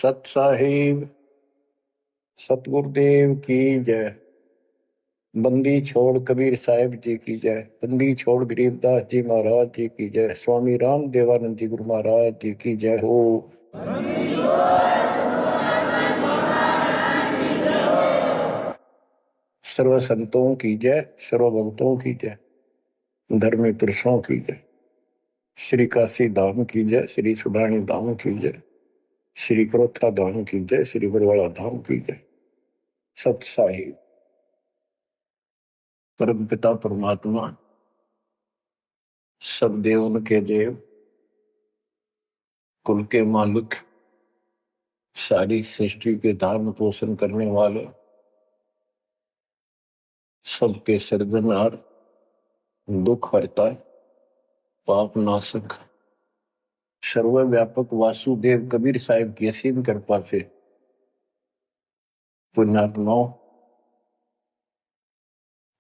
सत साहिब सतगुरुदेव की जय। बंदी छोड़ कबीर साहिब जी की जय। बंदी छोड़ गरीबदास जी महाराज जी की जय। स्वामी राम देवानंद जी गुरु महाराज जी की जय हो। सर्व संतों की जय, सर्व भक्तों की जय, धर्मी पुरुषों की जय। श्री काशी धाम की जय, श्री सुडानी धाम की जय, श्री क्रोथा धाम की जय, श्री बरवाड़ा धाम की जय। सत साहिब परम पिता परमात्मा सब देवन के देव, कुल के मालिक, सारी सृष्टि के धारण पोषण करने वाले, सबके सर्जनहार, दुख हरता, पाप नाशक, सर्वव्यापक वासुदेव कबीर साहिब की असीम कृपा से पुण्यात्माओं,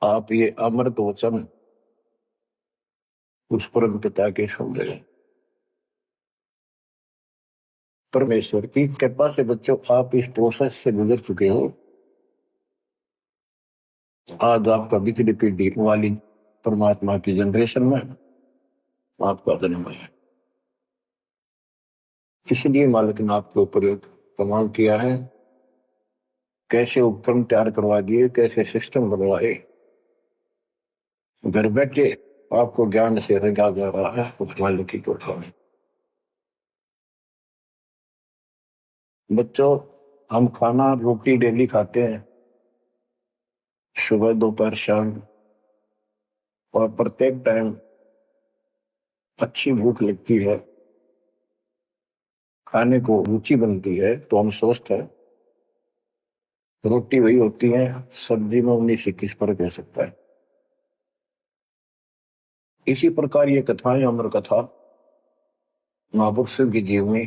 आप ये अमृत वचन उस परम पिता के सुन रहे। परमेश्वर की कृपा से बच्चों आप इस प्रोसेस से गुजर चुके हो। आज आपका बिजली पीढ़ी वाली परमात्मा की जनरेशन में आपका जन्म है। इसलिए मालिक ने आपके ऊपर एक कमाल किया है। कैसे उपकरण तैयार करवा दिए, कैसे सिस्टम बनवाए, घर बैठे आपको ज्ञान से रंगा जा रहा है उस मालिक की कृपा में। बच्चों, हम खाना रोटी डेली खाते हैं, सुबह दोपहर शाम, और प्रत्येक टाइम अच्छी भूख लगती है, खाने को रुचि बनती है तो हम स्वस्थ हैं। रोटी वही होती है, सब्जी में 19-21 फर्क हो सकता है। इसी प्रकार ये कथाएं, अमर कथा महापुरुषों की जीवनी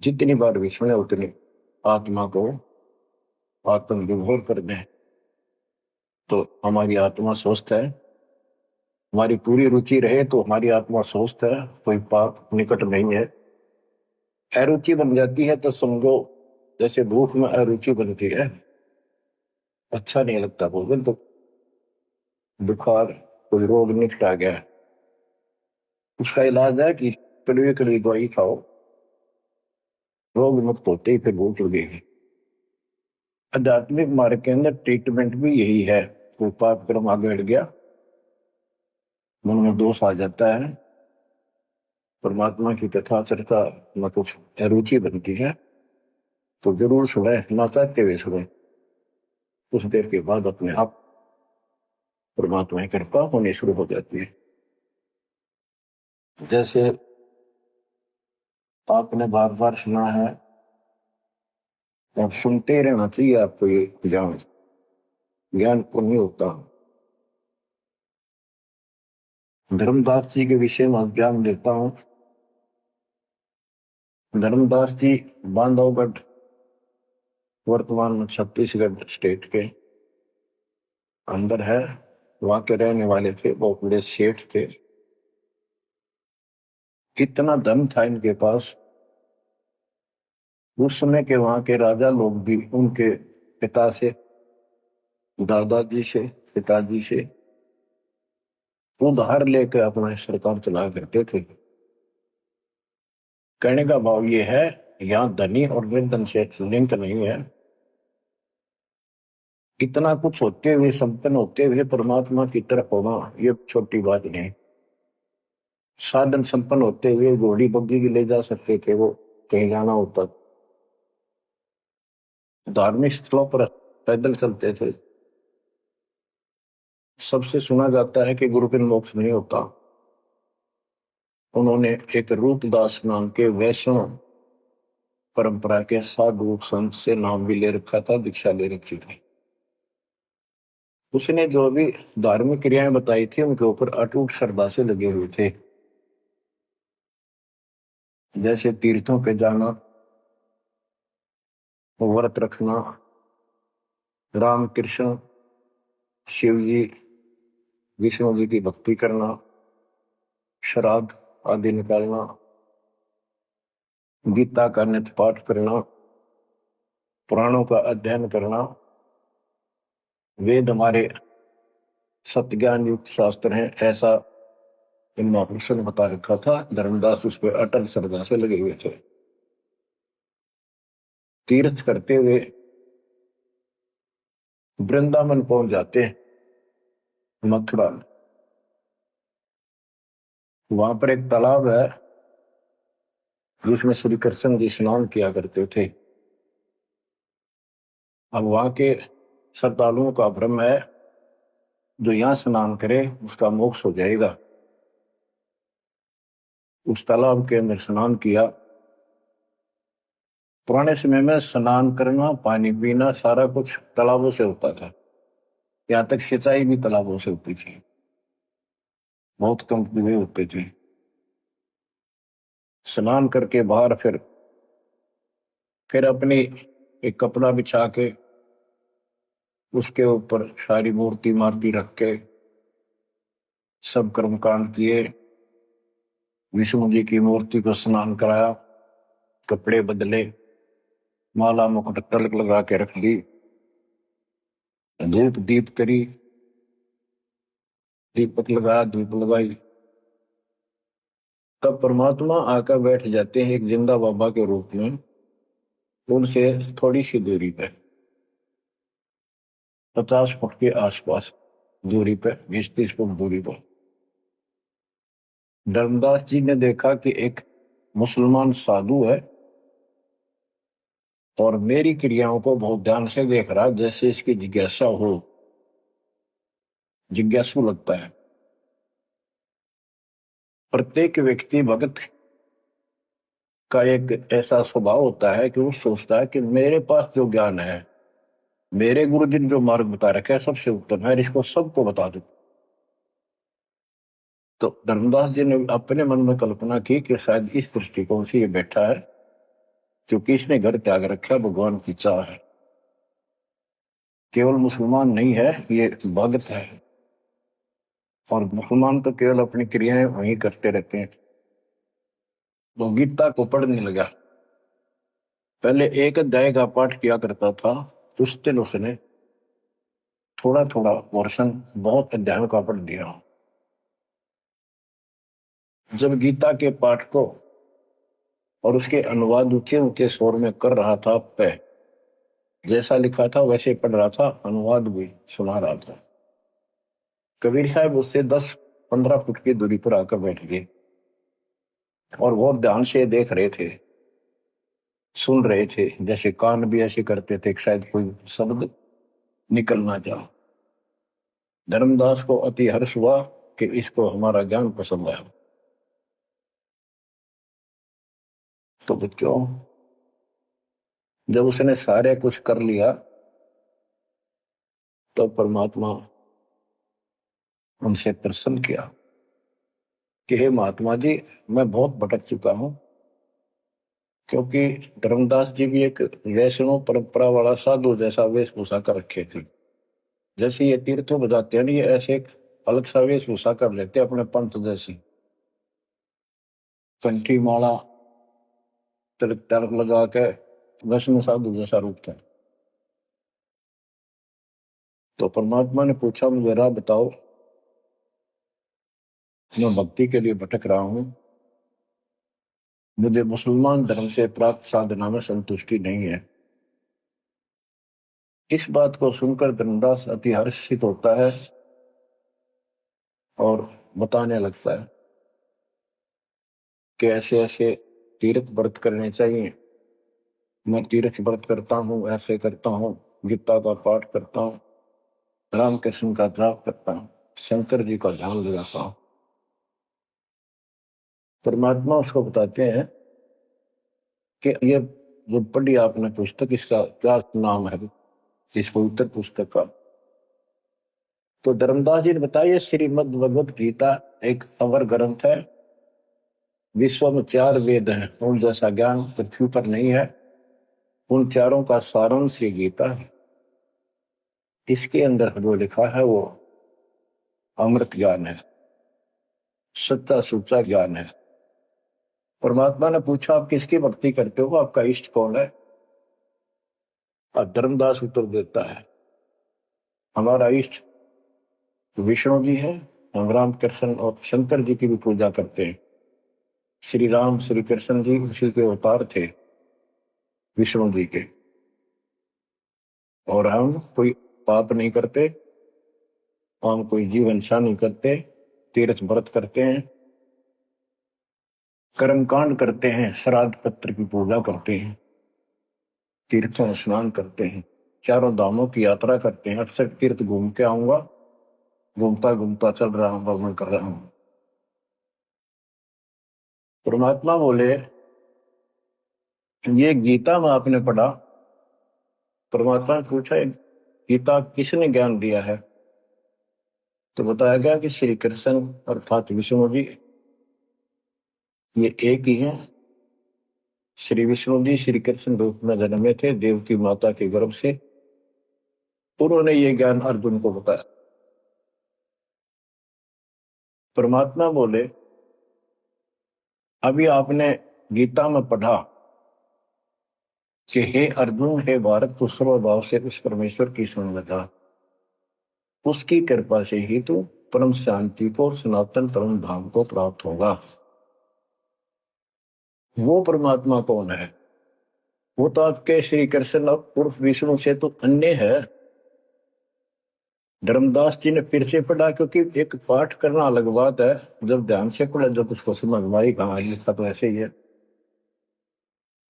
जितनी बार भी सुने उतनी आत्मा को आत्म विभोर कर दें तो हमारी आत्मा स्वस्थ है। हमारी पूरी रुचि रहे तो हमारी आत्मा स्वस्थ है, कोई पाप निकट नहीं है। अरुचि बन जाती है तो समझो जैसे भूख में अरुचि बनती है, अच्छा नहीं लगता भोजन, तो बुखार कोई रोग निकट आ गया, उसका इलाज है कि कड़वी कड़वी दवाई खाओ, रोग मुक्त होते ही फिर भूख लगेगी। आध्यात्मिक मार्ग के अंदर ट्रीटमेंट भी यही है। कोई पाप कर्म आगे बढ़ गया, मन में दोष आ जाता है, परमात्मा की कथा चर्चा में कुछ अरुचि बनती है, तो जरूर सुने, ना चाहते हुए सुने। कुछ देर के बाद अपने आप परमात्मा की कृपा होनी शुरू हो जाती है। जैसे आपने बार बार सुना है, और सुनते रहना चाहिए आपको ये ज्ञान। ज्ञान को नहीं होता। धर्मदास जी के विषय में ज्ञान देता हूं। धर्मदास जी बांधवगढ़, वर्तमान में छत्तीसगढ़ स्टेट के अंदर है, वहां के रहने वाले थे, बहुत बड़े सेठ थे। कितना धन था इनके पास। उस समय के वहां के राजा लोग भी उनके पिता से, दादाजी से, पिताजी से उधार लेकर अपना सरकार चला करते थे। कहने का भाव ये है, यहाँ धनी और निर्धन से लिंक नहीं है। इतना कुछ होते हुए, संपन्न होते हुए परमात्मा की तरफ होना ये छोटी बात नहीं। साधन संपन्न होते हुए घोड़ी बग्गी भी ले जा सकते थे वो, कहीं जाना होता। धार्मिक स्थलों पर पैदल चलते थे। सबसे सुना जाता है कि गुरु बिन मोक्ष नहीं होता। उन्होंने एक रूपदास नाम के वैष्णव परंपरा के साधु संत से नाम भी ले रखा था, दीक्षा ले रखी थी। उसने जो भी धार्मिक क्रियाएं बताई थी उनके ऊपर अटूट श्रद्धा से लगे हुए थे। जैसे तीर्थों पे जाना, व्रत रखना, राम कृष्ण शिव जी विष्णु जी की भक्ति करना, श्राद्ध आदि निकालना, गीता का नित्य पाठ करना, पुराणों का अध्ययन करना, वेद हमारे सत्य ज्ञान युक्त शास्त्र हैं, ऐसा इन महापुरुषों ने बता रखा था। धर्मदास उस पर अटल श्रद्धा से लगे हुए थे। तीर्थ करते हुए वृंदावन पहुंच जाते हैं, मथुरा में। वहां पर एक तालाब है जिसमें श्री कृष्ण जी स्नान किया करते थे। अब वहां के श्रद्धालुओं का भ्रम है जो यहां स्नान करे उसका मोक्ष हो जाएगा। उस तालाब के अंदर स्नान किया। पुराने समय में स्नान करना, पानी पीना, सारा कुछ तालाबों से होता था। यहाँ तक सिंचाई भी तालाबों से होती थी, बहुत कम कुएं होते थे। स्नान करके बाहर फिर अपनी एक कपड़ा बिछा के उसके ऊपर सारी मूर्ति मार्ति रख के सब कर्मकांड किए। विष्णु जी की मूर्ति को स्नान कराया, कपड़े बदले, माला मुकुट तिलक लगा के रख दी, धूप दीप करी, दीपक लगाया, धूप लगाई। तब परमात्मा आकर बैठ जाते हैं एक जिंदा बाबा के रूप में, उनसे थोड़ी सी दूरी पे, 50 फुट के आसपास दूरी पे, 20-30 फुट दूरी पर। धर्मदास जी ने देखा कि एक मुसलमान साधु है और मेरी क्रियाओं को बहुत ध्यान से देख रहा, जैसे इसकी जिज्ञासा हो, जिज्ञासु लगता है। प्रत्येक व्यक्ति भगत का एक ऐसा स्वभाव होता है कि वो सोचता है कि मेरे पास जो ज्ञान है, मेरे गुरु जी ने जो मार्ग बता रखा है, सबसे उत्तम है, इसको सबको बता दो। तो धर्मदास जी ने अपने मन में कल्पना की कि शायद इस दृष्टिकोण से ये बैठा है क्योंकि इसने घर त्याग रखा, भगवान की चाह है। केवल मुसलमान नहीं है, ये भगत है। और मुसलमान तो केवल अपनी क्रियाएं वहीं करते रहते हैं। तो गीता को पढ़ने लगा। पहले एक अध्याय का पाठ किया करता था, उस दिन उसने थोड़ा थोड़ा पोर्शन बहुत अध्यायों का पढ़ दिया। जब गीता के पाठ को और उसके अनुवाद ऊंचे ऊंचे स्वर में कर रहा था, पे जैसा लिखा था वैसे पढ़ रहा था, अनुवाद भी सुना रहा था, कबीर साहब उससे 10-15 फुट की दूरी पर आकर बैठ गए और बहुत ध्यान से देख रहे थे, सुन रहे थे, जैसे कान भी ऐसे करते थे शायद कोई शब्द निकल ना जाओ। धर्मदास को अति हर्ष हुआ कि इसको हमारा ज्ञान पसंद आया। तो बच्चों, जब उसने सारे कुछ कर लिया तो परमात्मा उनसे प्रसन्न किया कि हे महात्मा जी, मैं बहुत भटक चुका हूं। क्योंकि धर्मदास जी भी एक वैष्णव परंपरा वाला साधु जैसा वेशभूषा कर रखे थे। जैसे ये तीर्थों बजाते हैं, ये ऐसे एक अलग सा वेशभूषा कर लेते अपने पंथ जैसी, कंठी माला तिलक तिलक लगा के वैष्णव साधु जैसा रूप था। तो परमात्मा ने पूछा, मुझे राह बताओ, मैं भक्ति के लिए भटक रहा हूं, मुझे मुसलमान धर्म से प्राप्त साधना में संतुष्टि नहीं है। इस बात को सुनकर धर्मदास अति हर्षित होता है और बताने लगता है कि ऐसे ऐसे तीर्थ व्रत करने चाहिए। मैं तीर्थ व्रत करता हूँ, ऐसे करता हूँ, गीता का पाठ करता हूँ, रामकृष्ण का जाप करता हूँ, शंकर जी का ध्यान लगाता हूँ। परमात्मा उसको बताते हैं कि ये जो पढ़ी आपने पुस्तक, इसका क्या नाम है, इस पवित्र पुस्तक का? तो धर्मदास जी ने बताया, श्रीमद् भगवत गीता एक अवर ग्रंथ है। विश्व में 4 वेद हैं, उन जैसा ज्ञान पृथ्वी पर नहीं है। उन चारों का सारांश ये गीता है। इसके अंदर जो लिखा है वो अमृत ज्ञान है, सच्चा सुच्चा ज्ञान है। परमात्मा ने पूछा आप किसकी भक्ति करते हो, आपका इष्ट कौन है? और धर्मदास उत्तर देता है हमारा इष्ट विष्णु जी है, हम राम कृष्ण और शंकर जी की भी पूजा करते हैं। श्री राम श्री कृष्ण जी उसी के अवतार थे, विष्णु जी के। और हम कोई पाप नहीं करते, हम कोई जीव हिंसा नहीं करते, तीर्थ व्रत करते हैं, कर्मकांड करते हैं, श्राद्ध पत्र की पूजा करते हैं, तीर्थों में स्नान करते हैं, चारों धामों की यात्रा करते हैं। 68 तीर्थ घूम के आऊंगा, घूमता घूमता चल रहा हूं, भ्रमण कर रहा हूं। परमात्मा बोले ये गीता में आपने पढ़ा। परमात्मा ने पूछा गीता किसने ज्ञान दिया है? तो बताया गया कि श्री कृष्ण अर्थात विष्णु जी ये एक ही है। श्री विष्णु जी श्री कृष्ण रूप में जन्मे थे देवकी माता के गर्भ से। उन्होंने ये ज्ञान अर्जुन को बताया। परमात्मा बोले अभी आपने गीता में पढ़ा कि हे अर्जुन हे भारत तू सर्वभाव से उस परमेश्वर की सुन लगा, उसकी कृपा से ही तू परम शांति को सनातन परम धाम को प्राप्त होगा। वो परमात्मा कौन है? वो तो आपके श्री कृष्ण उर्फ विष्णु से तो अन्य है। धर्मदास जी ने फिर से पढ़ा, क्योंकि एक पाठ करना अलग बात है, जब ध्यान से पढ़ा जब उसको समझ में आई कहा लिखा तो ऐसे ही है।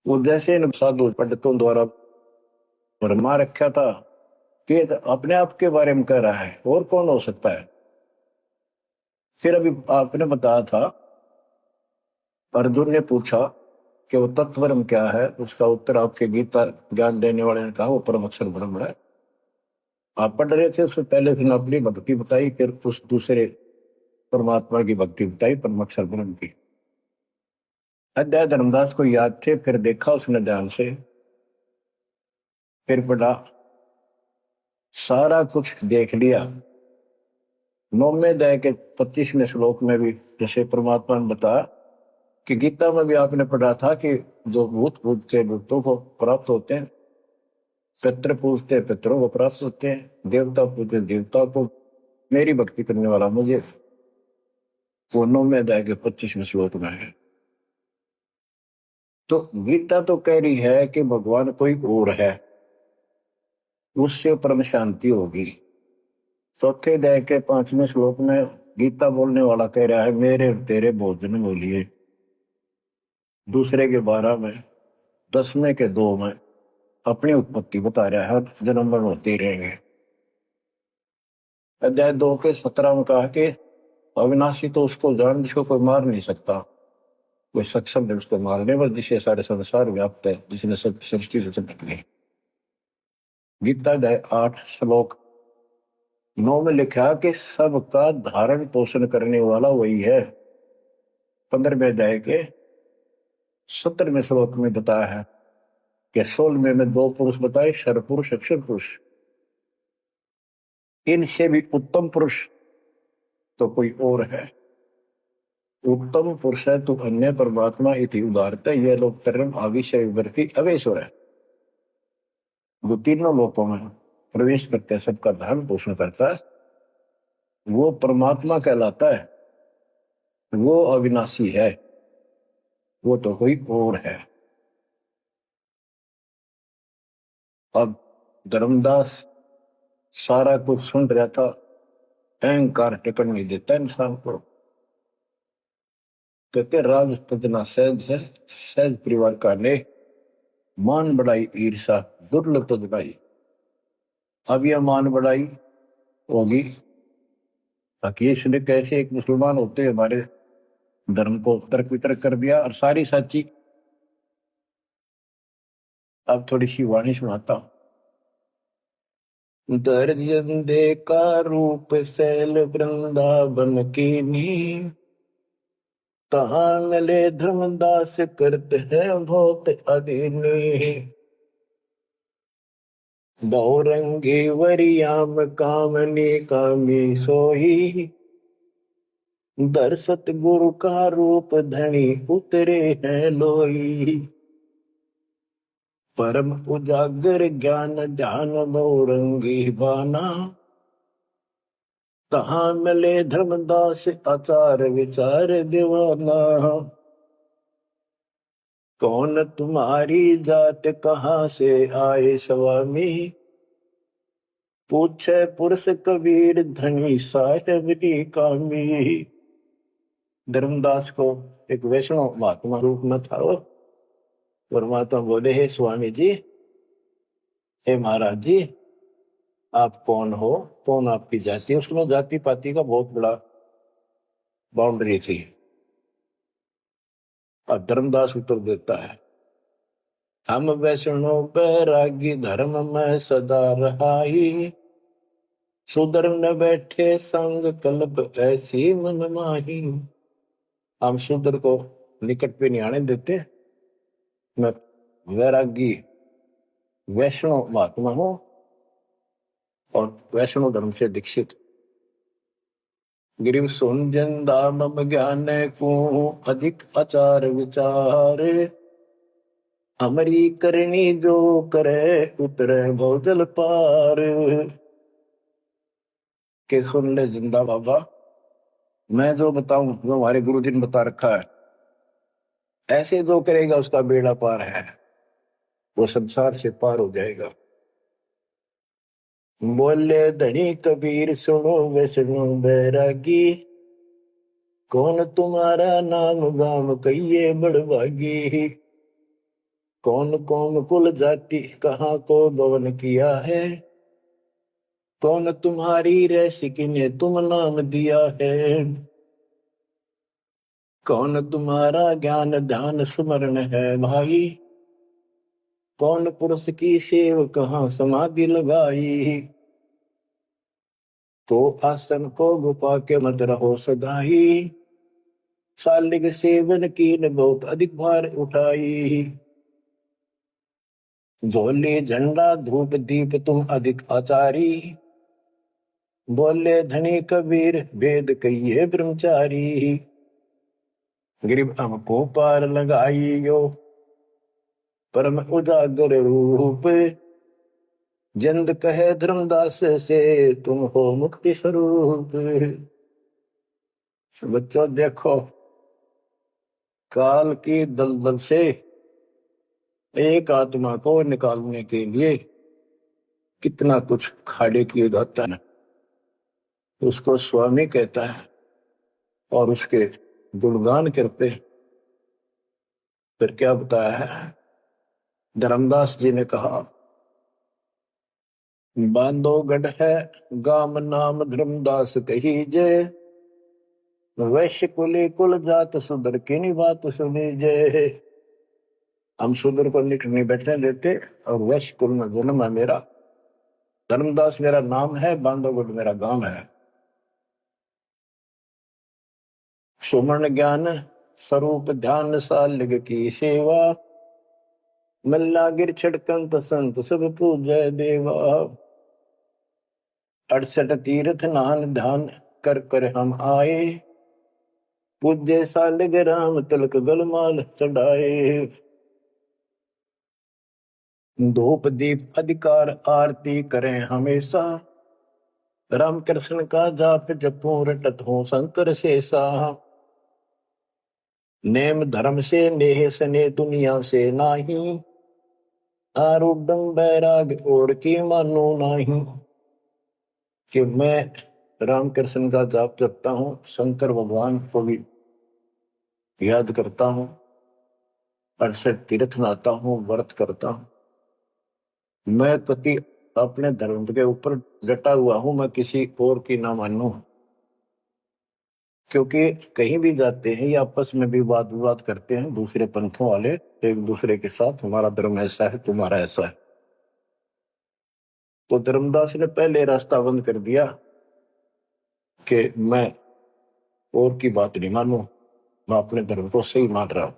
वो जैसे इन साधु पंडितों द्वारा भरमा रखा था कि अपने आप के बारे में कह रहा है, और कौन हो सकता है? फिर अभी आपने बताया था, अर्जुन ने पूछा कि वो तत्वरम क्या है, उसका उत्तर आपके गीता ज्ञान देने वाले ने कहा वो परम अक्षर ब्रह्म है। आप पढ़ रहे थे, उससे पहले फिर अपनी भक्ति बताई, फिर उस दूसरे परमात्मा की भक्ति बताई परम अक्षर ब्रह्म की। अध्याय धर्मदास को याद थे, फिर देखा उसने ध्यान से, फिर पढ़ा, सारा कुछ देख लिया। 9वें अध्याय के 25वें श्लोक में भी जैसे परमात्मा ने बताया कि गीता में भी आपने पढ़ा था कि जो भूत पूजते भूतों को प्राप्त होते हैं, पितृ पूजते पितरों को प्राप्त होते हैं, देवता पूजते देवता को, मेरी भक्ति करने वाला मुझे। वो 9वें अध्याय के 25वें श्लोक में है। तो गीता तो कह रही है कि भगवान कोई और है, उससे परम शांति होगी। चौथे अध्याय के 5वें श्लोक में गीता बोलने वाला कह रहा है मेरे तेरे भोजन बोलिए। दूसरे के 12 में, 10वें के 2 में अपनी उत्पत्ति बता रहा है, जन्म मरण होते ही रहेंगे। अध्याय 2 के 17 में कहा कि अविनाशी तो उसको जान जिसको कोई मार नहीं सकता, कोई सक्षम है उसको मारने पर, जिसे सारे संसार व्याप्त है, जिसने सब सृष्टि रचना की। गीता अध्याय 8 श्लोक 9 में लिखा कि सबका धारण पोषण करने वाला वही है। 15वें अध्याय के 17वें श्लोक में बताया है कि 16वें में 2 पुरुष बताए, शर पुरुष अक्षर पुरुष। इनसे भी उत्तम पुरुष तो कोई और है। उत्तम पुरुष है तो अन्य परमात्मा इति उदारता, यह लोग तरम आविषय वर्ती अवेश्वर है। जो तीनों लोकों में प्रवेश करते हैं, सबका धारण पोषण करता है, वो परमात्मा कहलाता है। वो अविनाशी है, वो तो कोई और है। अब धर्मदास सारा कुछ सुन रहा था, अहंकार टिकट नहीं देता इंसान को। कहते राज तजना सहज है, सहज परिवार का ने मान बढ़ाई ईर्षा दुर्लभ तजनाई। अब यह मान बढ़ाई होगी ताकि इसने कैसे एक मुसलमान होते हमारे धर्म को तर्क वितर्क कर दिया और सारी सच्ची। अब थोड़ी सी वाणी सुनाता हूं। दर्जन दे का रूप सैल वृंदावन की नी, तहां मिले धर्मदास करते हैं बहुत अधीनी। बहुरंगी वरियाम कामनी कामी सोही, दर सतगुरु का रूप धनी उतरे हैं लोई। परम उजागर ज्ञान ध्यान बहुरंगी बाना। तहां मिले धर्मदास आचार विचार दीवाना। कौन तुम्हारी जात कहाँ से आए स्वामी। पूछे पुरुष कबीर धनी साहेब की कामी। धर्मदास को एक वैष्णव महात्मा रूप में था वो। परमात्मा बोले, हे स्वामी जी, हे महाराज जी, आप कौन हो, कौन आपकी जाति। उसमें जाति पाति का बहुत बड़ा बाउंड्री थी। और धर्मदास उत्तर देता है, हम वैष्णव बैरागी धर्म में सदा रहाई। सुधर न बैठे संग कल्प ऐसी मन माही। हम सुधर को निकट पे नहीं आने देते। मैं वैरागी वैष्णव महात्मा हूं और वैष्णव धर्म से दीक्षित। गिरिव सुन दाम ज्ञान को अधिक आचार विचार। हमारी करनी जो करे उतरे भोजल पार। के सुन ले जिंदा बाबा, मैं जो बताऊं, जो हमारे गुरु जी ने बता रखा है, ऐसे जो करेगा उसका बेड़ा पार है, वो संसार से पार हो जाएगा। बोले धनी कबीर सुनो वैष्णो बैरागी। कौन तुम्हारा नाम गाम कहिए बड़भागी। कौन कौम कुल जाति कहाँ को गवन किया है। कौन तुम्हारी रसिकी ने तुम नाम दिया है। कौन तुम्हारा ज्ञान ध्यान स्मरण है भाई। कौन पुरुष की सेव कहाँ समाधि लगाई। तो आसन को गुफा के मत रहो सदाई। सालिग सेवन की न बहुत अधिक भार उठाई। झोले झंडा धूप दीप तुम अधिक आचारी। बोले धनी कबीर वेद कहिए ब्रह्मचारी। गिरिव हमको पार लगाइयो परम उजागर रूप। जिंद कहे धर्मदास से तुम हो मुक्ति स्वरूप। बच्चों देखो, काल की दलदल से एक आत्मा को निकालने के लिए कितना कुछ खाड़े किए जाता है। उसको स्वामी कहता है और उसके गुणगान करते हैं। फिर क्या बताया है, धर्मदास जी ने कहा, बांधोगढ़ है गाम नाम धर्मदास कही जे। वैश्य कुले कुल जात सुधर की बात सुनी जे। हम सुधर को निकट नहीं बैठने देते और वैश्य कुल में जन्म है मेरा। धर्मदास मेरा नाम है, बांधोगढ़ मेरा गांव है। सुमन ज्ञान स्वरूप ध्यान सालिग की सेवा। मल्ला गिर छिड़कंत संत सब पूजय देवा। 68 तीर्थ नान ध्यान कर कर हम आए। पूज्य सालिग राम तिलक गलमाल चढ़ाए। धूप दीप अधिकार आरती करें हमेशा। राम कृष्ण का जाप जपो रटत हो शंकर शेषा। नेम धर्म से नेह सने दुनिया से नाही। आरूढ़ बैराग और की मानो नाही। कि मैं रामकृष्ण का जाप जपता हूँ, शंकर भगवान को भी याद करता हूँ, 68 तीर्थ नाता हूँ, व्रत करता हूँ। मैं कति अपने धर्म के ऊपर डटा हुआ हूँ, मैं किसी और की ना मानू। क्योंकि कहीं भी जाते हैं या आपस में भी वाद विवाद करते हैं दूसरे पंथों वाले एक दूसरे के साथ, हमारा धर्म ऐसा है, तुम्हारा ऐसा है। तो धर्मदास ने पहले रास्ता बंद कर दिया कि मैं और की बात नहीं मानू, मैं अपने धर्म को सही मान रहा हूं।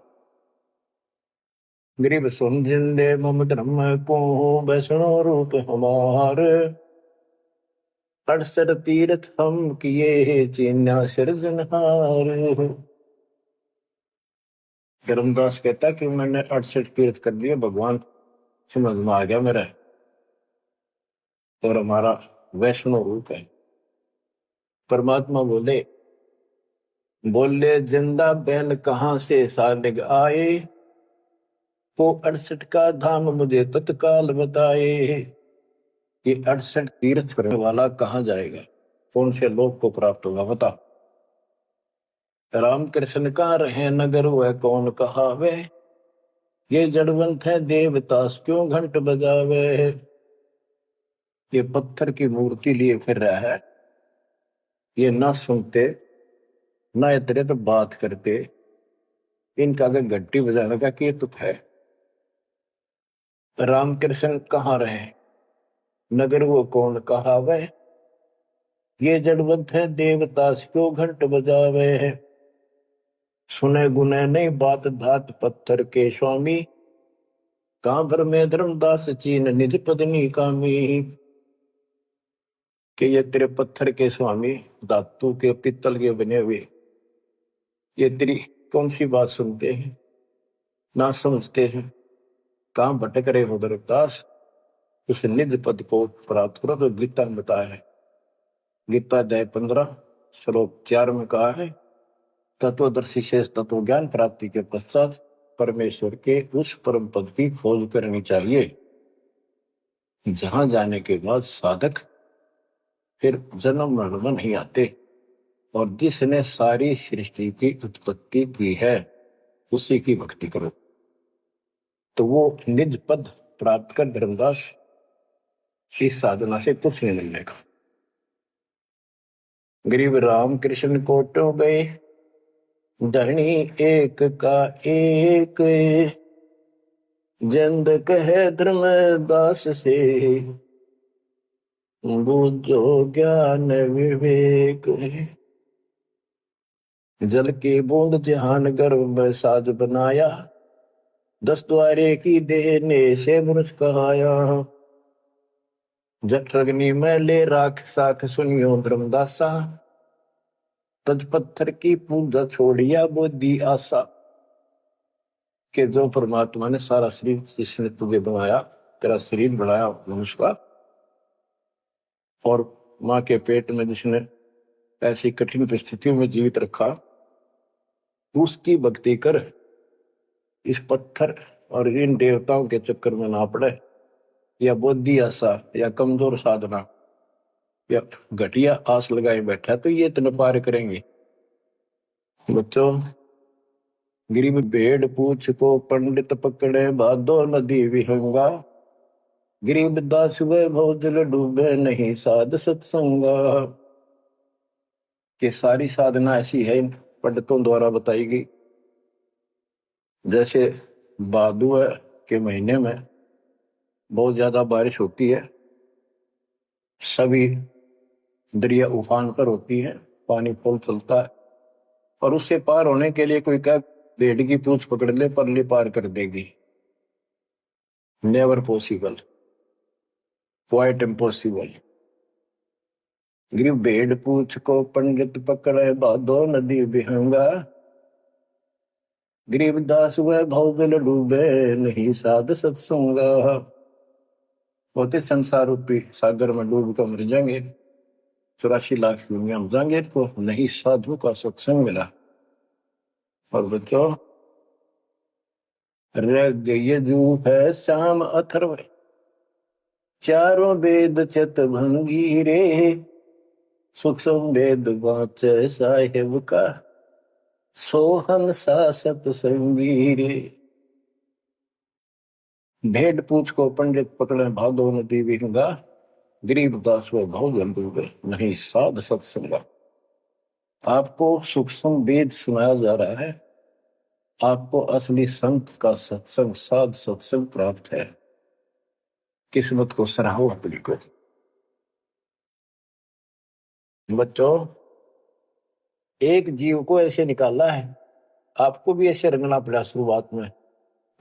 गरीब सुन जिंदे मम धर्म को वैष्णो रूप हमार। 68 तीर्थ हम किए चीन्या सिरजनहार। धर्मदास कहता कि मैंने 68 तीर्थ कर लिए, भगवान समझ में आ गया मेरा, और हमारा वैष्णव रूप है। परमात्मा बोले बोले जिंदा बैल कहां से सालिग आए, वो 68 का धाम मुझे तत्काल बताए। ये 68 तीर्थ करने वाला कहाँ जाएगा, कौन से लोक को प्राप्त होगा बता। राम कृष्ण का रहे नगर वह कौन कहावे, ये जड़वंत है देवतास क्यों घंट बजावे। ये पत्थर की मूर्ति लिए फिर रहा है, ये ना सुनते ना इतरे तो बात करते, इनका अगर घंटी बजाने का कि तुक है। राम कृष्ण कहाँ रहे नगर वो कौन कहावे, ये जड़वंत है देवतास क्यों घंट बजावे। सुने गुने नहीं बात धात पत्थर के स्वामी, कहां पर में धर्मदास चीन निज पत्नी कामी। कि ये तेरे पत्थर के स्वामी, धातु के पित्तल के बने हुए, ये तेरी कौन सी बात सुनते हैं ना समझते हैं। कहां भटक रहे हो धर्मदास, उस निज पद को प्राप्त करो। तो गीता में बताया है, गीता अध्याय 15 श्लोक 4 में कहा है, तत्वदर्शी शेष तत्व ज्ञान प्राप्ति के पश्चात परमेश्वर के उस परम पद की खोज करनी चाहिए, जहां जाने के बाद साधक फिर जन्म मरण में नहीं आते। और जिसने सारी सृष्टि की उत्पत्ति की है उसी की भक्ति करो, तो वो निज पद प्राप्त कर धर्मदास इस साधना से कुछ नहीं मिलने का। गरीब राम कृष्ण कोटो गए, धनी एक का एक, जंद कहे धर्मदास से, बूझो ज्ञान विवेक। जल की बूंद जहान गर्भ में साज बनाया, 10 द्वारे की देने से मनुष कहाया। जठ अग्नि में ले राख साख सुनियो धर्मदासा, तज पत्थर की पूजा छोड़िया बुद्धि आशा। कि जो परमात्मा ने सारा शरीर जिसने तुझे बनाया, तेरा शरीर बनाया मनुष्य का, और मां के पेट में जिसने ऐसी कठिन परिस्थितियों में जीवित रखा, उसकी भक्ति कर, इस पत्थर और इन देवताओं के चक्कर में ना पड़े, या बुद्धि आशा या कमजोर साधना या घटिया आस लगाए बैठा तो ये इतने पार करेंगे। बच्चों, गरीब भेड़ पूछ को पंडित पकड़े, भादो नदी विहंगा, गरीब दास वैभव दिल डूबे नहीं साध सत्संगा। कि सारी साधना ऐसी है इन पंडितों द्वारा बताई गई। जैसे भादुआ के महीने में बहुत ज्यादा बारिश होती है, सभी दरिया उफान पर होती है, पानी पुल चलता है, और उससे पार होने के लिए कोई क्या भेड़ की पूंछ पकड़ ले परली पार कर देगी। Never possible, quite impossible. गरीब भेड़ पूछ को पंडित पकड़े, भादो नदी विहंगा, गरीब दास वह भौगल डूबे नहीं साध सत्संगा। होते संसार रूपी सागर में डूब कर मर जाएंगे, 84 लाख दुनिया में जाएंगे, तो नहीं साधु का सत्संग मिला। और बच्चों, रग यजु है श्याम अथर्व, चारों वेद चित भंगी रे, सूक्ष्म वेद वाचे साहेब का, सोहन सा सत्संगी रे। भेड़ पूछ को पंडित पकड़े, भादो नदी विहंगा, गरीब दास व भौजन डूबे नहीं साध सत्संगा। आपको सूक्ष्म वेद सुनाया जा रहा है, आपको असली संत का सत्संग साध सत्संग प्राप्त है। किस्मत को सराहो अपनी को। बच्चों, एक जीव को ऐसे निकाला है, आपको भी ऐसे रंगना पड़ा। शुरुआत में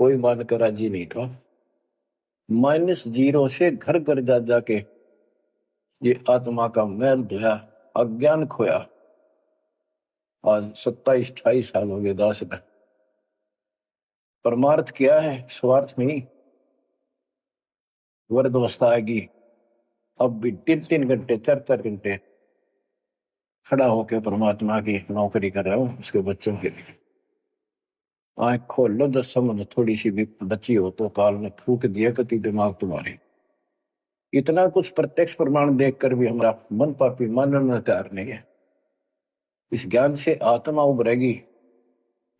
कोई मानकर राजी नहीं था, -0 से घर घर जा जाके ये आत्मा का मैल धोया, अज्ञान खोया। आज 27-28 साल हो गए दास में। परमार्थ किया है, स्वार्थ नहीं। वर्द अवस्था आएगी, अब भी 3-3 घंटे 4-4 घंटे खड़ा होकर परमात्मा की नौकरी कर रहा हूं उसके बच्चों के लिए। आंख खोल लो, जब समझ थोड़ी सी भी बची हो तो काल ने फूक दिया कति दिमाग तुम्हारे। इतना कुछ प्रत्यक्ष प्रमाण देखकर भी हमारा मन पापी मानने में तैयार नहीं है। इस ज्ञान से आत्मा उभरेगी,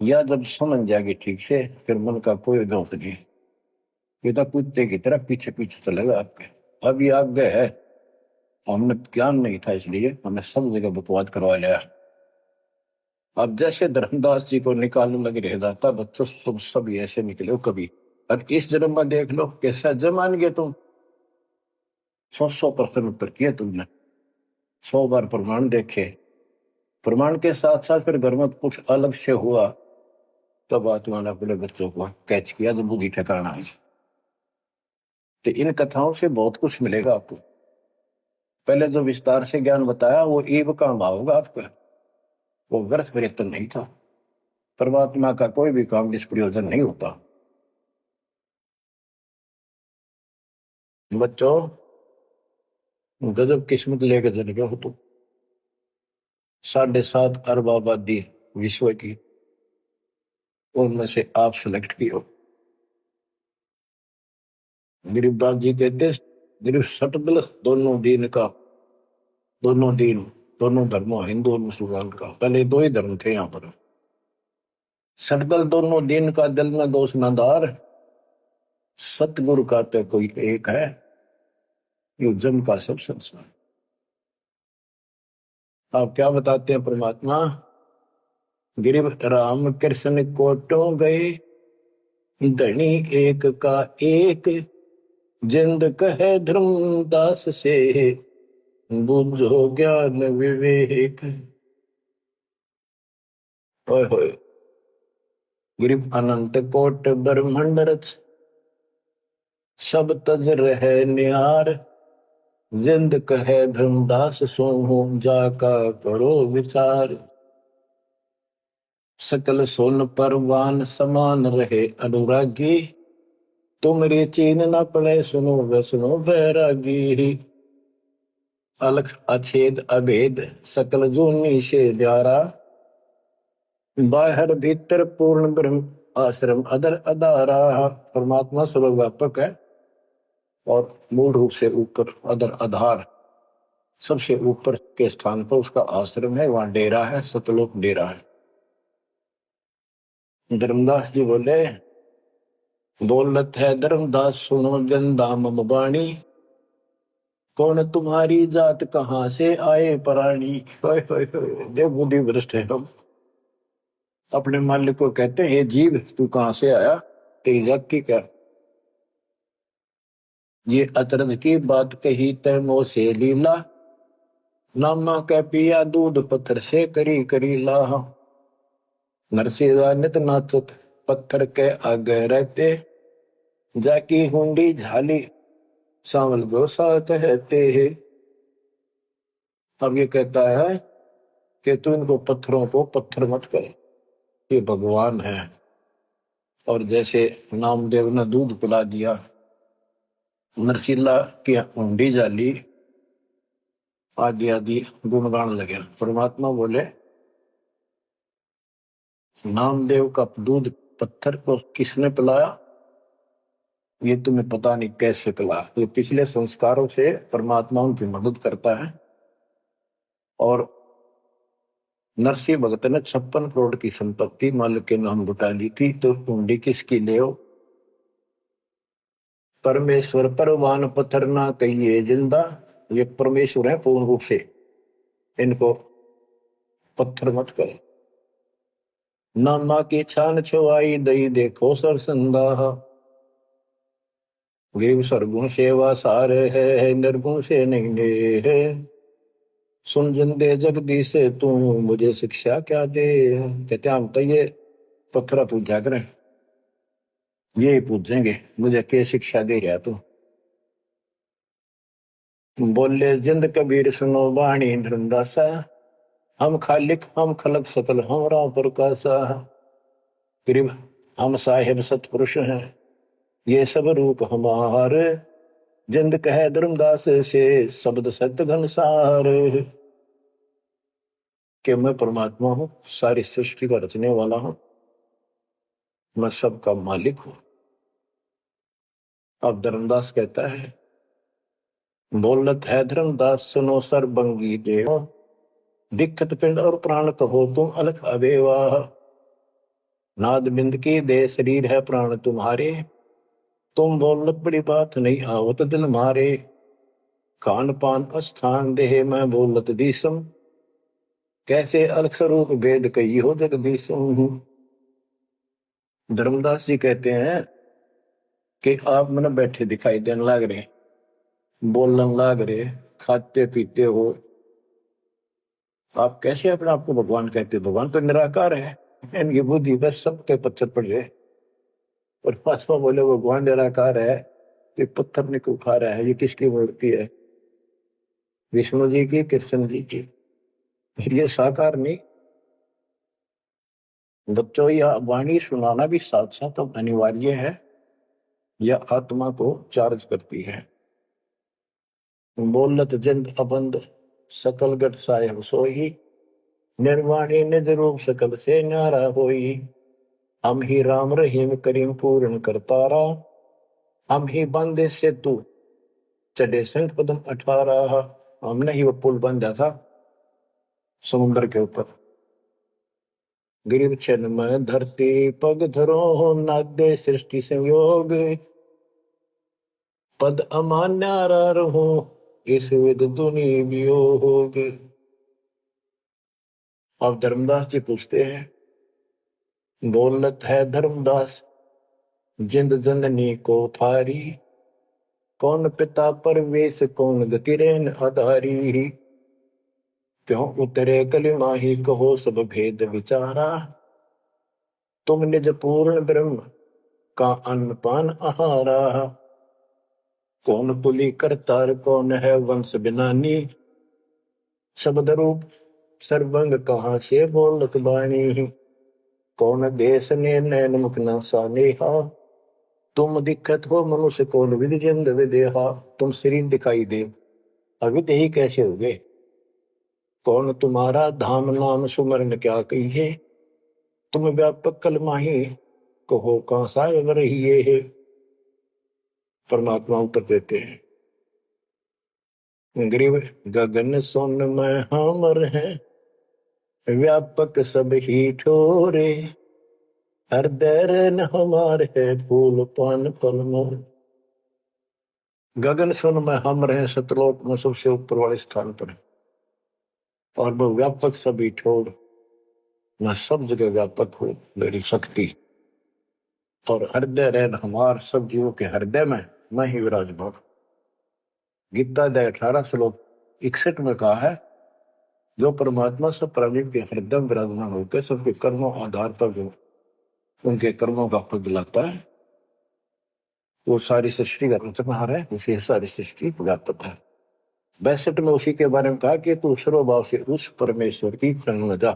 या जब समझ जाएगी ठीक से, फिर मन का कोई दोष नहीं। ये तो कुत्ते की तरह पीछे पीछे चलेगा आपके। अब ये आगे है, हमने ज्ञान नहीं था इसलिए हमें सब जगह बकवाद करवा लिया। अब जैसे धर्मदास जी को निकालने लगे रह जाता, बच्चों तुम सब ऐसे निकले हो कभी, और इस जन्म में देख लो कैसा जमान गए तुम। 100% उत्तर किए तुमने, 100 बार प्रमाण देखे। प्रमाण के साथ साथ फिर घर में कुछ अलग से हुआ, तब आत्मा ने अपने बच्चों को कैच किया, जब बुद्धि ठिकाना आई। तो इन कथाओं से बहुत कुछ मिलेगा आपको। पहले जो विस्तार से ज्ञान बताया वो ईव काम आओगा आपका, वो व्यर्थ प्रयत्न नहीं था। परमात्मा का कोई भी काम निष्प्रयोजन नहीं होता। बच्चों, गजब किस्मत लेकर जन्मे हो तुम। 7.5 अरब आबादी विश्व की, उनमें से आप सिलेक्ट किए हो। गरीबदास जी कहते गरीब सटदल दोनों दीन का, दोनों दीन, दोनों धर्मों, हिंदू और मुसलमान का। पहले 2 ही धर्म थे यहाँ पर। सटदल दोनों दीन का, दिल में दोष नदार, सतगुरु का तो कोई एक है, यो जम का सब संसार। आप क्या बताते हैं परमात्मा? गिरिव राम कृष्ण कोटो गए, धनी एक का एक, जिंद कहे धर्मदास से, बुझो ज्ञान विवेक। होय होय। गिरिव अनंत कोट ब्रह्मांड रच, सब तज रहे निहार, जिंद कहे धर्मदास सोहू, जाका करो विचार। सकल सोन परवान समान रहे अनुरागी, तुमरे चीन न पड़े सुनो वैष्णो बैरागी। अलख अछेद अभेद सकल जूनी से न्यारा, बाहर भीतर पूर्ण ब्रह्म आश्रम अदर अदारा। परमात्मा सर्वव्यापक है और मूल रूप से ऊपर अदर आधार, सबसे ऊपर के स्थान पर उसका आश्रम है, वहां डेरा है, सतलोक डेरा है। धर्मदास जी बोले, बोलत है धर्मदास सुनो जन दाम बाणी, कौन तुम्हारी जात कहां से आए प्राणी। देव बुद्धि भ्रष्ट है हम। अपने मालिक को कहते हैं, हे जीव तू कहां से आया, तेरी जात की क्या। ये अतरंग की बात कही तैमो से लीला, नामा कै पिया दूध पत्थर से करी करी लाह। नरसिंह नित नाचत पत्थर के आगे रहते, जाकी हुंडी झाली सांवल गोसा कहते हैं। अब ये कहता है कि तू इनको पत्थरों को पत्थर मत कर, ये भगवान है। और जैसे नामदेव ने दूध पिला दिया, नरसिल्ला की हुंडी जाली, आदि आदि गुणगान लगे। परमात्मा बोले, नामदेव का दूध पत्थर को किसने पिलाया, ये तुम्हें पता नहीं कैसे पिला। ये पिछले संस्कारों से परमात्मा उनकी मदद करता है। और नरसिंह भगत ने 56 करोड़ की संपत्ति मालिक के नाम लुटा दी थी, तो हुंडी किसकी ले हो। परमेश्वर परवान पत्थर ना कहिए जिंदा, ये परमेश्वर है पूर्ण रूप से, इनको पत्थर मत करे। नामा की छान छुआई दई देखो सरसंदा, गिरिव सरगुण सेवा सार है, निर्गुण से नहीं है। सुन जिंदे जगदीश से तू मुझे शिक्षा क्या दे। कहते हम तो ये पत्थर पूजा करें, ये पूजेंगे, मुझे क्या शिक्षा दे रहा तू। बोले जिंद कबीर सुनो बाणी धर्मदासा, हम खालिक हम खलक सकल हमरा प्रकाशा। गरीब हम साहिब सतपुरुष हैं, ये सब रूप हमारे, जिंद कहे धर्मदास से शब्द सत्य घनसार। कि मैं परमात्मा हूं, सारी सृष्टि का रचने वाला हूं, मैं सबका मालिक हूं। अब धर्मदास कहता है, बोलत है धर्मदास सुनो सर्वंगी देव, दिक्कत पिंड और प्राण कहो तुम अलख अबेवा। नाद बिंद की दे शरीर है प्राण तुम्हारे, तुम बोलत बड़ी बात नहीं आवत दिल मारे। खान पान अस्थान देह मैं बोलत दीसम, कैसे अलख स्वरूप भेद कही हो जगदीशम। धर्मदास जी कहते हैं कि आप मैंने बैठे दिखाई देने लग रहे, बोलने लग रहे, खाते पीते हो, आप कैसे अपने आप को भगवान कहते हो? भगवान तो निराकार है, इनकी बुद्धि बस सबके पत्थर पड़ रहे। और पासवा बोले भगवान निराकार है तो पत्थर ने क्यों खा रहा है? ये किसकी मूर्ति है? विष्णु जी की, कृष्ण जी की। ये साकार नहीं। बच्चों, यह वाणी सुनाना भी साथ साथ अब अनिवार्य है, यह आत्मा को चार्ज करती है। बोलत जिंद अबंद सकल गट साहेब सोई, निर्वाणी निज रूप सकल से न्यारा होई। हम ही राम रहीम करीम पूर्ण करतारा, हम ही बंदे से तू चढ़े संख पदम 18। हमने ही वो पुल बांधा था समुद्र के ऊपर। गिरिव छन में धरती पग धरो, नादे सृष्टि संयोग, पद अमान्यारा रहो इस विद दुनि वियोग। अब धर्मदास जी पूछते हैं, बोलत है धर्मदास जिंद जननी को थारी, कौन पिता परवेश कौन गति रेन आधारी। क्यों उतरे कलिमा ही कहो सब भेद विचारा, तुम निज पूर्ण ब्रह्म का अन्न पान आहारा। कौन पुली करतार कौन है वंश बिनानी, शब्द रूप सर्वंग कहाँ से बोलत बाणी। कौन देश ने नैन मुख न सानेहा, तुम दिक्कत हो मनुष्य कौन विधि जिंद विदेहा। तुम शरीर दिखाई दे, अविध ही कैसे हो गए? कौन तुम्हारा धाम नाम सुमरन क्या कहिए, तुम व्यापक कलमाही कहो कहाँ साहेब रहिए है। परमात्मा उत्तर देते हैं, ग्रीव गगन सोन में हमर है, व्यापक सब ही ठोरे। हृदय न हमार है फूल पान फल मोर। गगन सुन में हम रहे, सतलोक में सबसे ऊपर वाले स्थान पर, और वो व्यापक सभी ठोर। मैं सब जगह व्यापक हूँ, मेरी शक्ति। और हृदय रहन हमार, सब जीवों के हृदय में मैं ही विराजमान। गीता अध्याय 18 श्लोक 61 में कहा है, जो परमात्मा सब प्राणियों के हृदय में विराजमान होकर सबके कर्मों आधार पर जो उनके कर्मों का फल दिलाता है, वो सारी सृष्टि का रचनहार है, उसे सारी सृष्टि व्यापक है। 62 में उसी के बारे में कहा कि तू सर्वभाव से उस परमेश्वर की शरण में जा।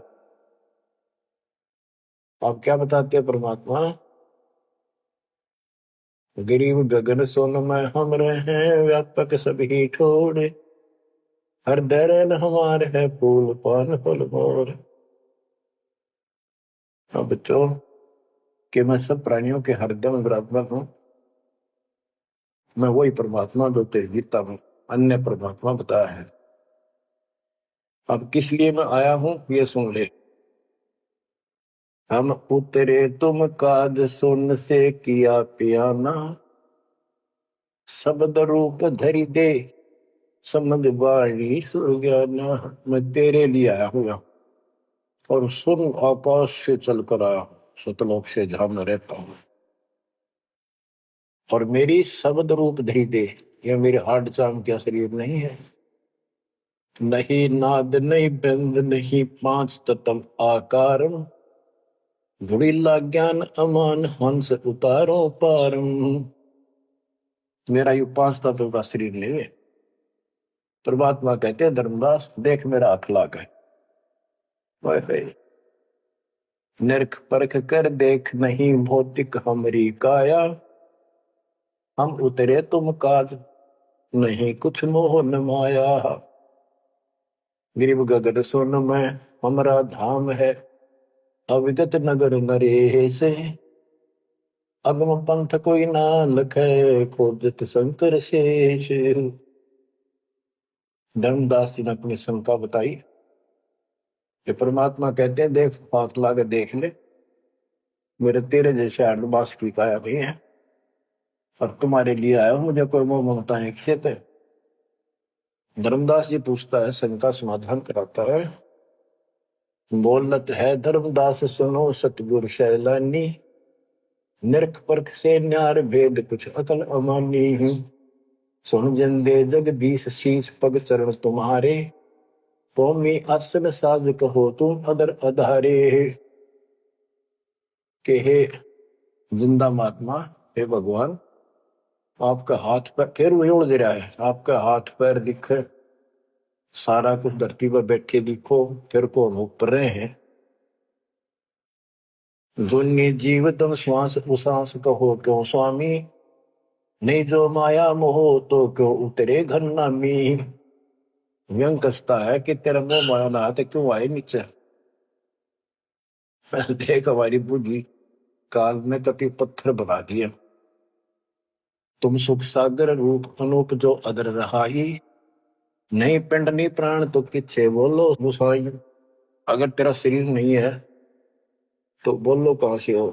आप क्या बताते हैं परमात्मा? गरीब गगन सोन में हम रहे, व्यापक सभी ठोर। हृदय रहन हमारे है फूल पान फल मोर। अब बच्चों, कि मैं सब प्राणियों के हृदय में विराजमान हूं, मैं वही परमात्मा जो तेरी गीता में अन्य परमात्मा बताया है। अब किस लिए मैं आया हूं ये सुन ले। हम उतरे तुम काज सुन से किया पियाना, शब्द रूप धरी दे समझ बाणी सुज्ञाना। मैं तेरे लिए आया हूँ और सुन आकाश से चलकर आया हूँ, सतलोक से जहां मैं रहता हूँ। और मेरी शब्द रूप धरी दे, यह मेरे हार्ड चाम क्या शरीर नहीं है। नहीं नाद नहीं बिंद नहीं पांच तत्व आकारम, गुड़िल्ला ज्ञान अमान हंस उतारो पारम। मेरा ये 5 तत्व का शरीर नहीं है। परमात्मा कहते हैं धर्मदास देख मेरा हाथ लाग है, निरख परख कर देख नहीं भौतिक हमरी काया, हम उतरे तुम काज नहीं कुछ मोह न माया। गिरिव गगन सोन में हमारा धाम है, अविगत नगर नरेश, अगम पंथ कोई ना लखे खोजत शंकर शेष। धर्मदास जी ने अपनी शंका बताई कि परमात्मा कहते हैं देख हाथ लाके देख ले, मेरे तेरे जैसे आडवास की काया नहीं है, और तुम्हारे लिए आया हूं, मुझे कोई मोह ममता नहीं खेते। धर्मदास जी पूछता है, शंका समाधान कराता है। बोलत है धर्मदास सुनो सतगुरु शैलानी, निरख परख से न्यार भेद कुछ अकल अमानी। सुन जंदे जगदीश शीश पग चरण तुम्हारे, पौमी आसन साज कहो तुम अदर अधारे। के हे जिंदा महात्मा, हे भगवान, आपका हाथ पैर फिर वही उड़ रहा है, आपका हाथ पैर दिखे, सारा कुछ धरती पर बैठे दिखो, फिर कौन ऊपर रहे हैं। दुन्नी जीव तम श्वास उसास कहो क्यों स्वामी, नहीं जो माया मोह तो क्यों उतरे घर नामी। व्यंग कसता है कि तेरा मोह माया ना आते क्यों आए नीचे। देख हमारी बुद्धि काल में कति पत्थर बना दिए, तुम सुख सागर रूप अनूप जो अदर रहाई, नहीं पिंड नहीं प्राण तो किच्छे बोलो गुसाई। अगर तेरा शरीर नहीं है तो बोलो कहां से हो।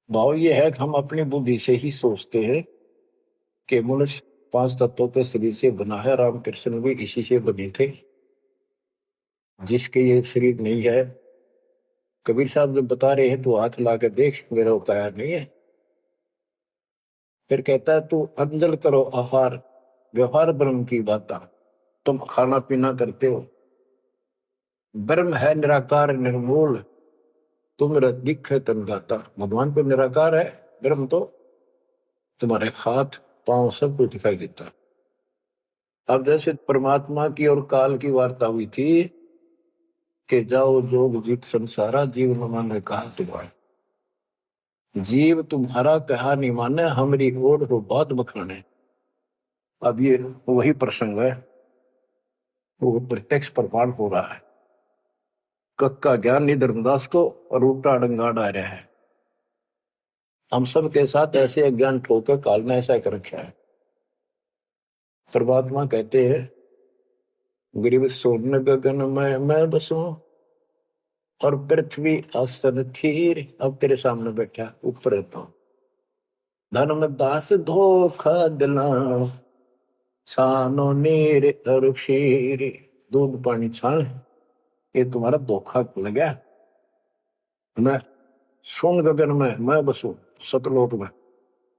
भाव ये है कि हम अपनी बुद्धि से ही सोचते हैं कि मनुष्य 5 तत्वों के शरीर से बना है, रामकृष्ण भी इसी से बने थे। जिसके ये शरीर नहीं है, कबीर साहब जब बता रहे हैं तो हाथ ला कर देख मेरा उकाया नहीं है। फिर कहता है तू अंजल करो आहार, व्यवहार ब्रह्म की बात, तुम खाना पीना करते हो, ब्रह्म है निराकार निर्मूल, तुम दिख है तन गाता। भगवान तो निराकार है, ब्रह्म तो तुम्हारे हाथ पांव सब कुछ दिखाई देता। अब जैसे परमात्मा की और काल की वार्ता हुई थी कि जाओ जोग जीत संसारा, जीव न माने कहा तुम्हारा, जीव तुम्हारा कहा नहीं माने, हमारी ओर हो बात बखाने। अब ये वही प्रसंग है, वो प्रत्यक्ष प्रमाण हो रहा है। कक्का ज्ञान नहीं धर्मदास को और उल्टा डंगा डा रहा है। हम सब के साथ ऐसे अज्ञान ठोकर काल ने ऐसा कर रखा है। परमात्मा कहते हैं गरीब सोन गगन में मैं बसूं, और पृथ्वी आसन थीर, अब तेरे सामने बैठा ऊपर रहता हूं। धर्मदास धोखा दिला, छानो नीर और क्षीर, दूध पानी छान, ये तुम्हारा धोखा लगा। मैं सोन गगन में मैं बसूं सतलोक में,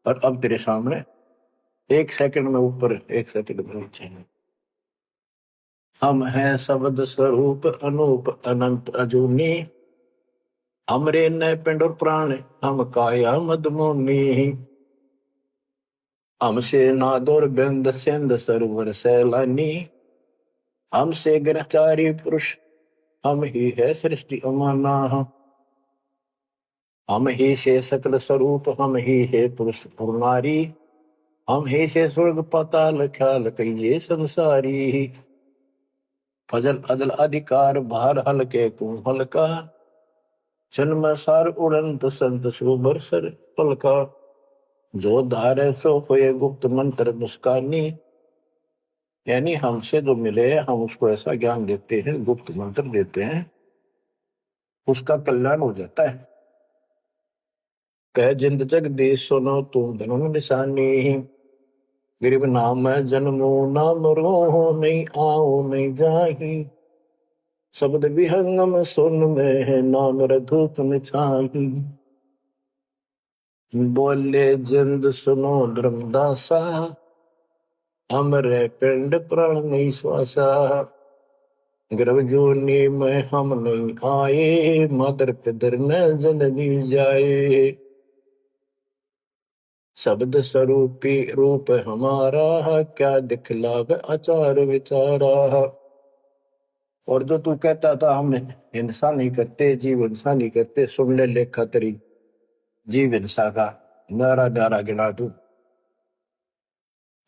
और अब तेरे सामने 1 सेकंड में ऊपर 1 सेकंड में नीचे। हम हैं शब्द स्वरूप अनूप अनंत अजूनी, हमरे न पिंड और प्राण हम काया मदमोनी। हमसे नादोर बिंद सिंध सरोवर सैलानी, हमसे ग्रहचारी पुरुष हम ही है सृष्टि अमाना। हम ही से सकल स्वरूप हम ही है पुरुष और नारी, हम ही से स्वर्ग पाताल ख्याल कहिए संसारी। फजल अदल अधिकार भार हल्के तू हल्का, जन्म सार उड़ंत संत सुबर सर पलका। जो धारे सो होए गुप्त मंत्र मुस्कानी, यानी हमसे जो मिले हम उसको ऐसा ज्ञान देते हैं, गुप्त मंत्र देते हैं, उसका कल्याण हो जाता है। कह जिंद जग देश सुनो तुम धनुन निशानी, गरीब नाम है जन्मो नाम रो नहीं आओ नहीं जाही, शब्द विहंगम सुन में है नाम रधूप निछाही। बोले जिंद सुनो धर्मदासा, हमरे पिंड प्राण नहीं श्वासा, गर्भ जोनी में हम नहीं आए, मातर पितर न जननी जाए। शब्द स्वरूपी रूप हमारा, क्या दिखलावे आचार विचारा। और जो तू कहता था हम हिंसा नहीं करते, जीव हिंसा नहीं करते, सुन ले लेखा तेरी जीव हिंसा का नारा नारा गिना तू।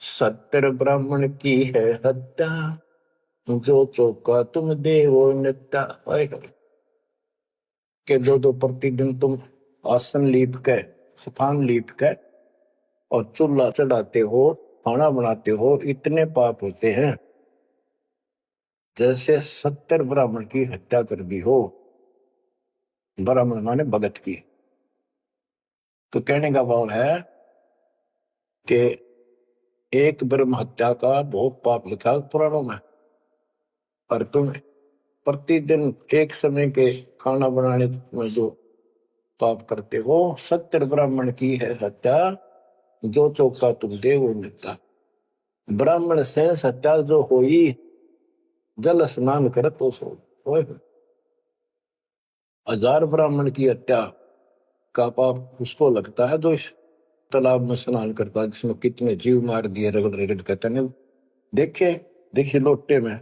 सत्तर ब्राह्मण की है हत्या, जो चौका तुम देवो नित्या। के दो प्रतिदिन तुम आसन लीप के, स्थान लीप के और चूल्हा चढ़ाते हो, खाना बनाते हो, इतने पाप होते हैं जैसे 70 ब्राह्मण की हत्या कर दी हो। ब्राह्मण माने भगत की। तो कहने का भाव है कि एक ब्रह्म हत्या का बहुत पाप लिखा है पुराणों में, और तुम प्रतिदिन एक समय के खाना बनाने में जो पाप करते हो, 70 ब्राह्मण की है हत्या, जो चौका तुम दे वो मिलता। ब्राह्मण से हत्या जो होई, जल स्नान कर तो सो। 1000 ब्राह्मण की हत्या का पाप उसको लगता है जो इस तालाब में स्नान करता है, जिसमें कितने जीव मार दिए रगड़ रगड़ कहते हैं। देखे देखिए लोटे में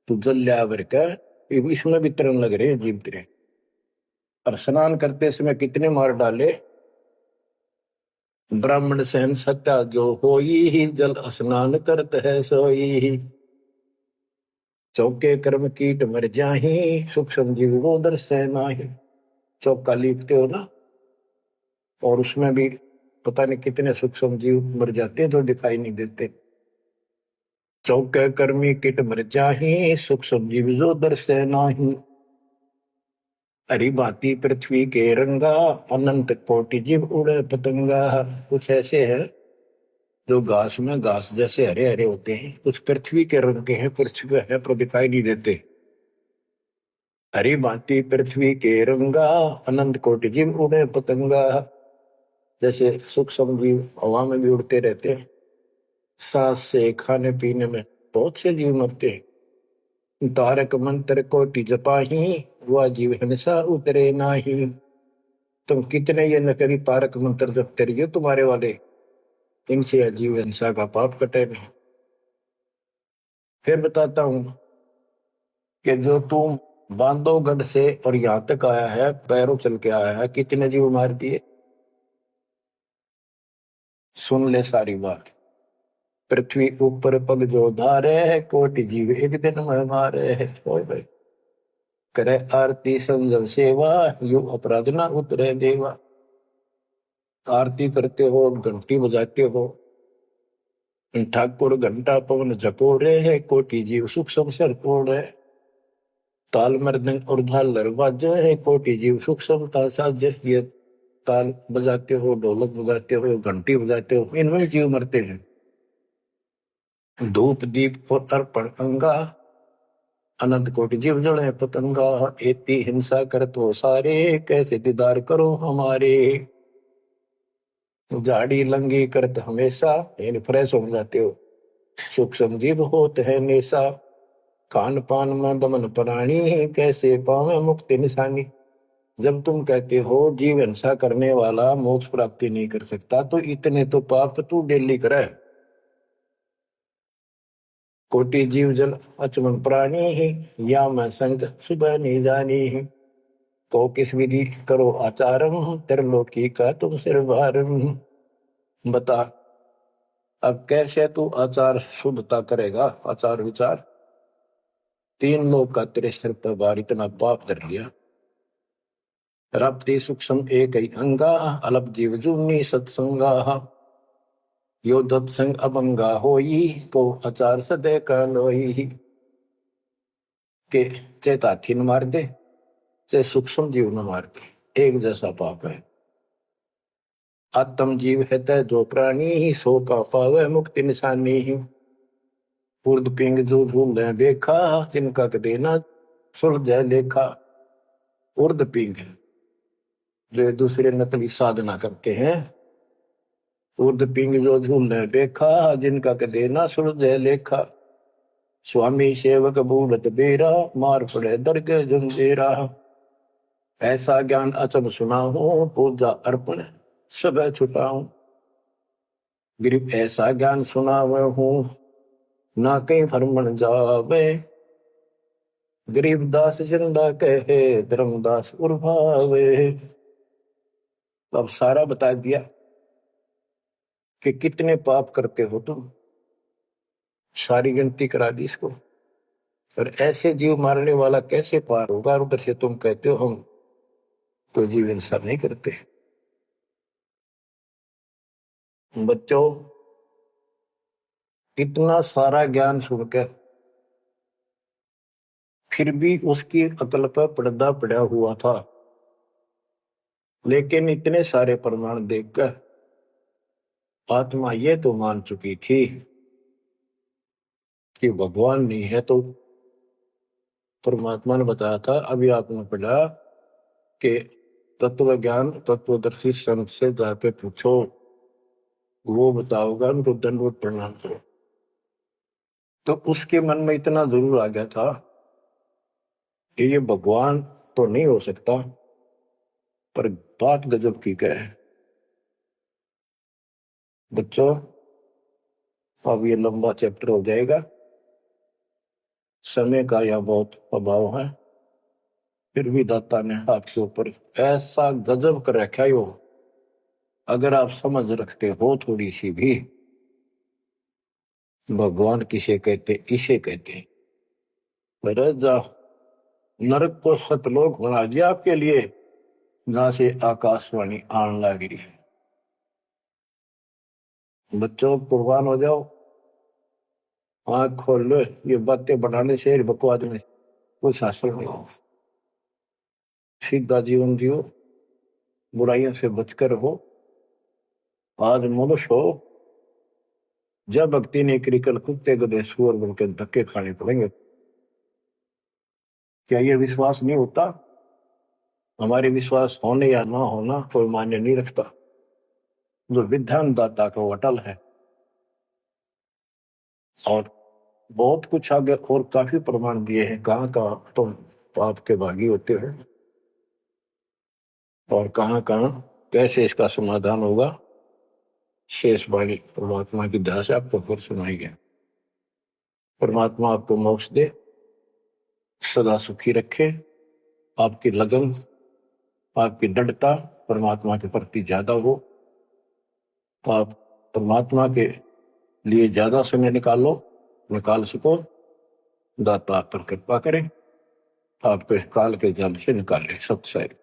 तो जल लिया भर का, इसमें भी तरन लग रहे हैं जीव तेरे। और स्नान करते समय कितने मार डाले। ब्राह्मण सहन सत्या जो होई ही, जल स्नान करत है सोई ही। चौके कर्म कीट मर जाही, सूक्ष्म जीव वो दर्शय नाही। चौका लिखते हो ना, और उसमें भी पता नहीं कितने सूक्ष्म जीव मर जाते हैं जो दिखाई नहीं देते। चौके कर्मी कीट मर जाही, सूक्ष्म जीव जो दर्शय नाही। हरी भांति पृथ्वी के रंगा, अनंत कोटि जीव उड़े पतंगा। कुछ ऐसे है जो घास में घास जैसे हरे हरे होते हैं, कुछ पृथ्वी के रंग के हैं, पृथ्वी पे है पर दिखाई नहीं देते। हरी भांति पृथ्वी के रंगा, अनंत कोटि जीव उड़े पतंगा। जैसे सूक्ष्म जीव हवा में भी उड़ते रहते हैं, सांस से खाने पीने में बहुत से जीव मरते हैं। तारक मंत्र कोटि जपाही, वह जीव हिंसा उतरे नाही। तुम कितने ये नकली तारक मंत्र जपते रहिए तुम्हारे वाले, इनसे जीव हिंसा का पाप कटे नहीं। फिर बताता हूं कि जो तुम बांधवगढ़ से और यहां तक आया है, पैरों चल के आया है, कितने जीव मार दिए। सुन ले सारी बात। पृथ्वी ऊपर पग जो धारे है, कोटि जीव एक दिन में मारे है। भाई करे आरती संजम सेवा, यू अपराध ना उतरे देवा। आरती करते हो, घंटी बजाते हो, ठाकुर घंटा पवन झकोरे है, कोटि जीव सूक्ष्म सर तोड़े। ताल मृदंग और झालर बाजे है, कोटि जीव सूक्ष्मता साजे। ये ताल बजाते हो, ढोलक बजाते हो, घंटी बजाते हो, इनमें जीव मरते हैं। धूप दीप और अर्पण अंगा, अनंत कोटि जीव जड़े पतंगा। एती हिंसा करत हो सारे, कैसे दीदार करो हमारे। झाड़ी लंगी करत हमेशा, यानी फ्रेश हो जाते हो। सूक्ष्म जीव होत है नेसा, खान पान में दमन प्राणी, कैसे पावे मुक्ति निशानी। जब तुम कहते हो जीव हिंसा करने वाला मोक्ष प्राप्ति नहीं कर सकता, तो इतने तो पाप तू डेली करे। कोटि जीव जल अचमन प्राणी ही, या मैं संग सुबह नहीं जानी ही। को किस विधि करो आचारम, त्रिलोकी का तुम सिर भारम। बता अब कैसे तू आचार शुद्धता करेगा, आचार विचार। 3 लोग का तेरे सिर पर भार इतना पाप धर लिया। रप्ति सूक्ष्म एक ही अंगा, अलप जीव जूनी सत्संगा। यो दत्संग अभंगा होई, को आचार सदे का लोई। के चेत हाथी न मार दे, चाहे सूक्ष्म जीव न मार दे, एक जैसा पाप है। आत्म जीव है तय जो प्राणी, सो का पावे मुक्ति निशानी ही। उर्द पिंग जो झूल देखा, तिनका देना सुलझ लेखा। उर्द पिंग जो दूसरे नकली साधना करते हैं, उर्द पिंग जो झूल देखा, जिनका देना सुलझ लेखा। स्वामी सेवक बूढ़त बेरा, मार पड़े दरगे जंजेरा। ऐसा ज्ञान अचम सुना हूं, पूजा अर्पण सब छुटाऊं। गिरिब ऐसा ज्ञान सुनावे हूँ ना कहीं भरमण जावे। गरीबदास जिंदा कहे धर्मदास उर्भावे। अब सारा बता दिया कि कितने पाप करते हो तुम, सारी गिनती करा दी इसको। और ऐसे जीव मारने वाला कैसे पार होगा? उधर से तुम कहते हो हम तो जीव हिंसा नहीं करते। बच्चों, इतना सारा ज्ञान सुनकर फिर भी उसकी अकल पर पर्दा पड़ा हुआ था। लेकिन इतने सारे प्रमाण देखकर आत्मा ये तो मान चुकी थी कि भगवान नहीं है। तो परमात्मा ने बताया था, अभी आपने पढ़ा कि तत्व ज्ञान तत्वदर्शी संत से जाके पूछो, वो बताओगा, उनको दंडवत प्रणाम करो। तो उसके मन में इतना जरूर आ गया था कि ये भगवान तो नहीं हो सकता, पर बात गजब की क्या है। बच्चों, अब ये लंबा चैप्टर हो जाएगा, समय का यह बहुत अभाव है। फिर भी दाता ने आपके ऊपर ऐसा गजब कर रखा है। अगर आप समझ रखते हो थोड़ी सी भी, भगवान किसे कहते, इसे कहते। नरक को सतलोक बना दिया आपके लिए, जहां से आकाशवाणी आन लग रही है। बच्चों, कुर्बान हो जाओ, आंख खोल लो। ये बातें बनाने से, बकवाद में कुछ हासिल नहीं हो। सीधा जीवन जियो, बुराइयों से बचकर हो। आज मनुष्य हो, जब भक्ति नहीं करी, कल कुत्ते गधे सुअर बनकर धक्के खाने पड़ेंगे। क्या ये विश्वास नहीं होता? हमारे विश्वास होने या ना होना कोई मान्य नहीं रखता। जो विधान दाता का अटल है। और बहुत कुछ आगे और काफी प्रमाण दिए हैं, कहाँ कहाँ तुम पाप के भागी होते हो और कहाँ कहाँ कैसे इसका समाधान होगा। शेष वाणी परमात्मा की दया से आपको फिर सुनाई गया। परमात्मा आपको मोक्ष दे, सदा सुखी रखे। आपकी लगन, आपकी दृढ़ता परमात्मा के प्रति ज्यादा हो, तो आप परमात्मा के लिए ज्यादा समय निकाल सको। दाता आप पर कृपा करें, आपको इस काल के जल से निकाले। सत्संग।